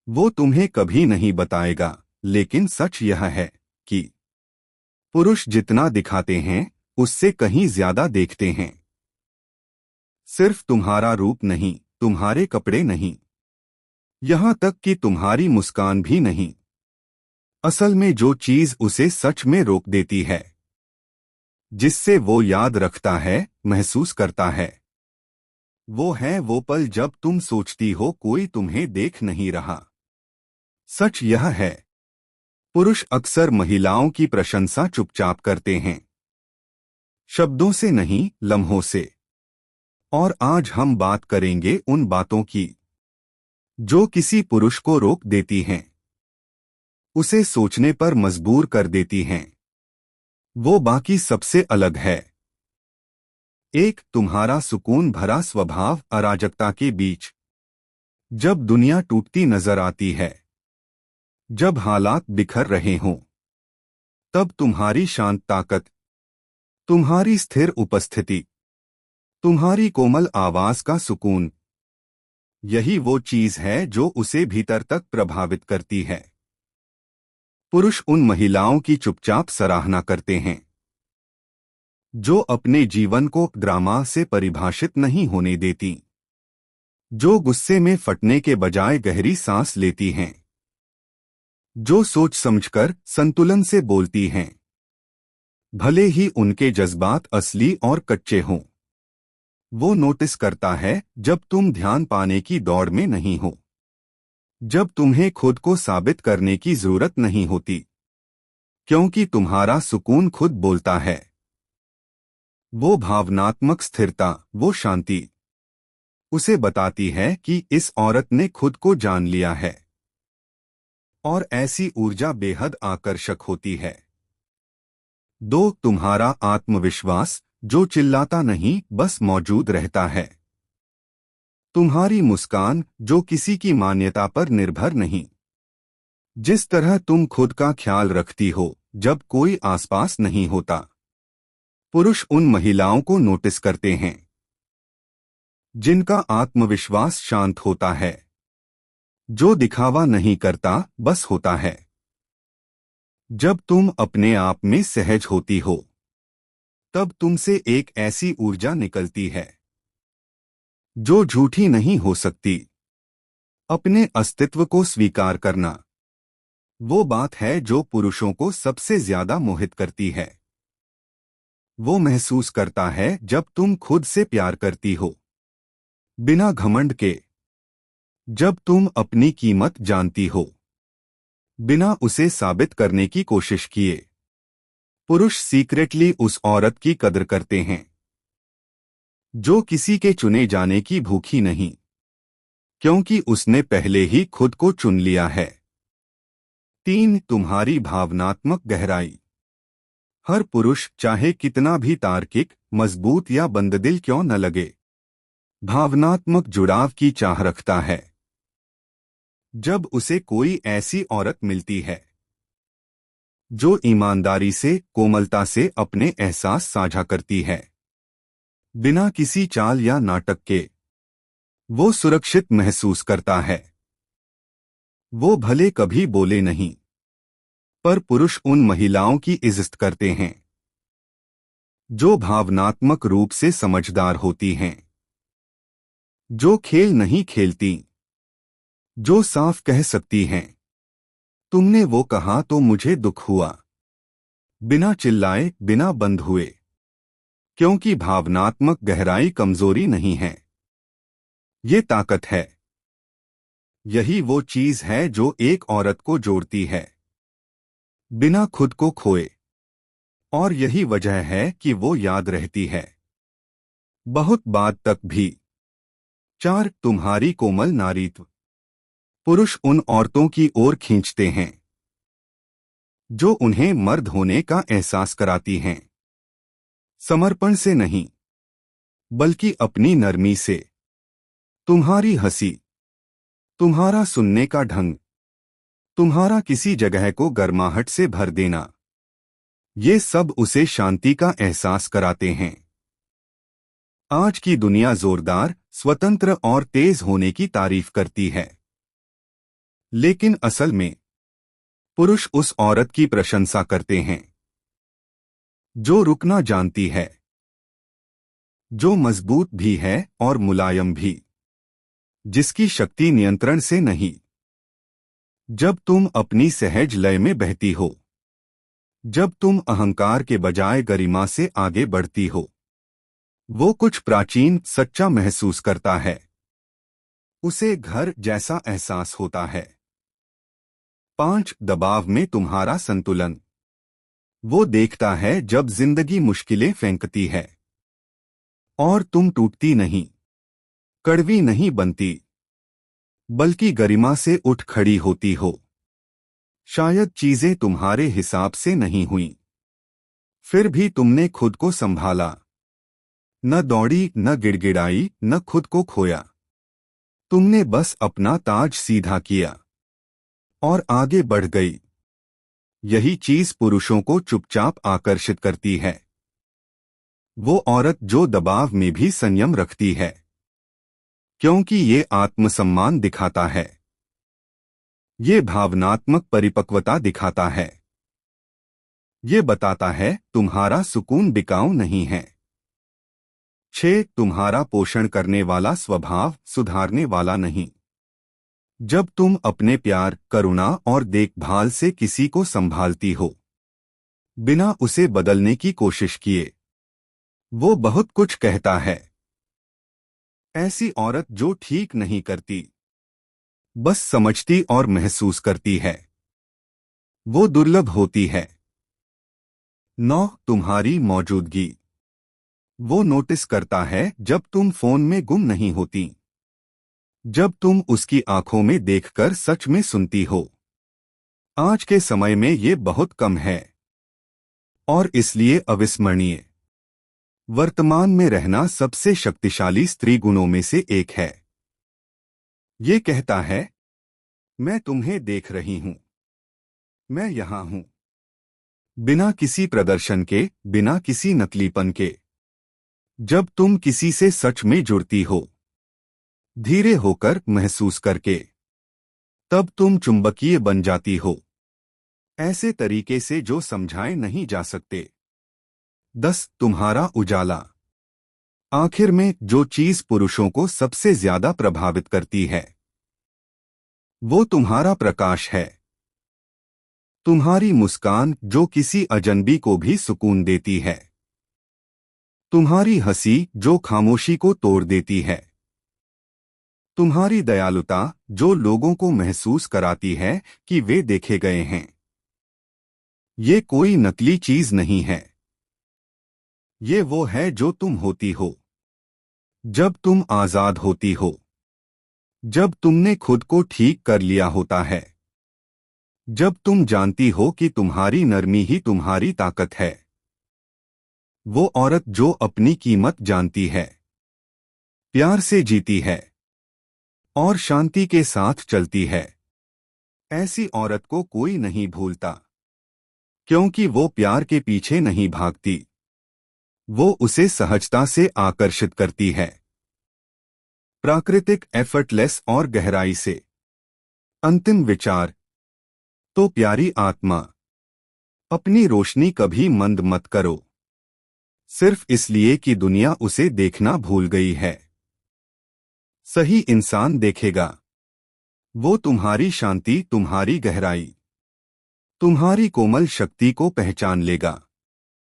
वो तुम्हें कभी नहीं बताएगा, लेकिन सच यह है कि पुरुष जितना दिखाते हैं उससे कहीं ज्यादा देखते हैं। सिर्फ तुम्हारा रूप नहीं, तुम्हारे कपड़े नहीं, यहाँ तक कि तुम्हारी मुस्कान भी नहीं। असल में जो चीज उसे सच में रोक देती है, जिससे वो याद रखता है, महसूस करता है, वो है वो पल जब तुम सोचती हो कोई तुम्हें देख नहीं रहा। सच यह है, पुरुष अक्सर महिलाओं की प्रशंसा चुपचाप करते हैं, शब्दों से नहीं, लम्हों से। और आज हम बात करेंगे उन बातों की जो किसी पुरुष को रोक देती हैं, उसे सोचने पर मजबूर कर देती हैं। वो बाकी सबसे अलग है। एक, तुम्हारा सुकून भरा स्वभाव अराजकता के बीच। जब दुनिया टूटती नजर आती है, जब हालात बिखर रहे हों, तब तुम्हारी शांत ताकत, तुम्हारी स्थिर उपस्थिति, तुम्हारी कोमल आवाज का सुकून, यही वो चीज है जो उसे भीतर तक प्रभावित करती है। पुरुष उन महिलाओं की चुपचाप सराहना करते हैं जो अपने जीवन को ड्रामा से परिभाषित नहीं होने देती, जो गुस्से में फटने के बजाय गहरी सांस लेती हैं, जो सोच समझकर संतुलन से बोलती हैं, भले ही उनके जज्बात असली और कच्चे हों। वो नोटिस करता है जब तुम ध्यान पाने की दौड़ में नहीं हो, जब तुम्हें खुद को साबित करने की जरूरत नहीं होती, क्योंकि तुम्हारा सुकून खुद बोलता है। वो भावनात्मक स्थिरता, वो शांति उसे बताती है कि इस औरत ने खुद को जान लिया है। और ऐसी ऊर्जा बेहद आकर्षक होती है। दो, तुम्हारा आत्मविश्वास जो चिल्लाता नहीं, बस मौजूद रहता है। तुम्हारी मुस्कान जो किसी की मान्यता पर निर्भर नहीं। जिस तरह तुम खुद का ख्याल रखती हो जब कोई आसपास नहीं होता। पुरुष उन महिलाओं को नोटिस करते हैं जिनका आत्मविश्वास शांत होता है, जो दिखावा नहीं करता, बस होता है। जब तुम अपने आप में सहज होती हो, तब तुमसे एक ऐसी ऊर्जा निकलती है जो झूठी नहीं हो सकती। अपने अस्तित्व को स्वीकार करना वो बात है जो पुरुषों को सबसे ज्यादा मोहित करती है। वो महसूस करता है जब तुम खुद से प्यार करती हो, बिना घमंड के। जब तुम अपनी कीमत जानती हो, बिना उसे साबित करने की कोशिश किए। पुरुष सीक्रेटली उस औरत की कदर करते हैं जो किसी के चुने जाने की भूखी नहीं, क्योंकि उसने पहले ही खुद को चुन लिया है। तीन, तुम्हारी भावनात्मक गहराई। हर पुरुष चाहे कितना भी तार्किक, मजबूत या बंददिल क्यों न लगे, भावनात्मक जुड़ाव की चाह रखता है। जब उसे कोई ऐसी औरत मिलती है जो ईमानदारी से, कोमलता से अपने एहसास साझा करती है, बिना किसी चाल या नाटक के, वो सुरक्षित महसूस करता है। वो भले कभी बोले नहीं, पर पुरुष उन महिलाओं की इज्जत करते हैं जो भावनात्मक रूप से समझदार होती हैं, जो खेल नहीं खेलती, जो साफ कह सकती हैं, तुमने वो कहा तो मुझे दुख हुआ, बिना चिल्लाए, बिना बंद हुए। क्योंकि भावनात्मक गहराई कमजोरी नहीं है, ये ताकत है। यही वो चीज है जो एक औरत को जोड़ती है, बिना खुद को खोए। और यही वजह है कि वो याद रहती है बहुत बाद तक भी। चार, तुम्हारी कोमल नारीत्व। पुरुष उन औरतों की ओर खींचते हैं जो उन्हें मर्द होने का एहसास कराती हैं, समर्पण से नहीं, बल्कि अपनी नरमी से। तुम्हारी हंसी, तुम्हारा सुनने का ढंग, तुम्हारा किसी जगह को गर्माहट से भर देना, ये सब उसे शांति का एहसास कराते हैं। आज की दुनिया जोरदार, स्वतंत्र और तेज होने की तारीफ करती है, लेकिन असल में पुरुष उस औरत की प्रशंसा करते हैं जो रुकना जानती है, जो मजबूत भी है और मुलायम भी, जिसकी शक्ति नियंत्रण से नहीं। जब तुम अपनी सहज लय में बहती हो, जब तुम अहंकार के बजाय गरिमा से आगे बढ़ती हो, वो कुछ प्राचीन सच्चा महसूस करता है। उसे घर जैसा एहसास होता है। 5 दबाव में तुम्हारा संतुलन। वो देखता है जब जिंदगी मुश्किलें फेंकती है और तुम टूटती नहीं, कड़वी नहीं बनती, बल्कि गरिमा से उठ खड़ी होती हो। शायद चीजें तुम्हारे हिसाब से नहीं हुईं, फिर भी तुमने खुद को संभाला। न दौड़ी, न गिड़गिड़ाई, न खुद को खोया। तुमने बस अपना ताज सीधा किया और आगे बढ़ गई। यही चीज पुरुषों को चुपचाप आकर्षित करती है। वो औरत जो दबाव में भी संयम रखती है, क्योंकि ये आत्मसम्मान दिखाता है, ये भावनात्मक परिपक्वता दिखाता है, ये बताता है तुम्हारा सुकून बिकाऊ नहीं है। 6 तुम्हारा पोषण करने वाला स्वभाव, सुधारने वाला नहीं। जब तुम अपने प्यार, करुणा और देखभाल से किसी को संभालती हो, बिना उसे बदलने की कोशिश किए, वो बहुत कुछ कहता है। ऐसी औरत जो ठीक नहीं करती, बस समझती और महसूस करती है, वो दुर्लभ होती है। 9 तुम्हारी मौजूदगी। वो नोटिस करता है जब तुम फोन में गुम नहीं होती, जब तुम उसकी आंखों में देखकर सच में सुनती हो। आज के समय में ये बहुत कम है और इसलिए अविस्मरणीय। वर्तमान में रहना सबसे शक्तिशाली स्त्री गुणों में से एक है। ये कहता है, मैं तुम्हें देख रही हूं, मैं यहां हूं। बिना किसी प्रदर्शन के, बिना किसी नकलीपन के। जब तुम किसी से सच में जुड़ती हो, धीरे होकर, महसूस करके, तब तुम चुंबकीय बन जाती हो, ऐसे तरीके से जो समझाए नहीं जा सकते। 10 तुम्हारा उजाला। आखिर में जो चीज पुरुषों को सबसे ज्यादा प्रभावित करती है, वो तुम्हारा प्रकाश है। तुम्हारी मुस्कान जो किसी अजनबी को भी सुकून देती है। तुम्हारी हंसी जो खामोशी को तोड़ देती है। तुम्हारी दयालुता जो लोगों को महसूस कराती है कि वे देखे गए हैं। ये कोई नकली चीज नहीं है। ये वो है जो तुम होती हो, जब तुम आजाद होती हो, जब तुमने खुद को ठीक कर लिया होता है, जब तुम जानती हो कि तुम्हारी नरमी ही तुम्हारी ताकत है। वो औरत जो अपनी कीमत जानती है, प्यार से जीती है और शांति के साथ चलती है, ऐसी औरत को कोई नहीं भूलता, क्योंकि वो प्यार के पीछे नहीं भागती, वो उसे सहजता से आकर्षित करती है, प्राकृतिक, एफर्टलेस और गहराई से। अंतिम विचार। तो प्यारी आत्मा, अपनी रोशनी कभी मंद मत करो, सिर्फ इसलिए कि दुनिया उसे देखना भूल गई है। सही इंसान देखेगा, वो तुम्हारी शांति, तुम्हारी गहराई, तुम्हारी कोमल शक्ति को पहचान लेगा।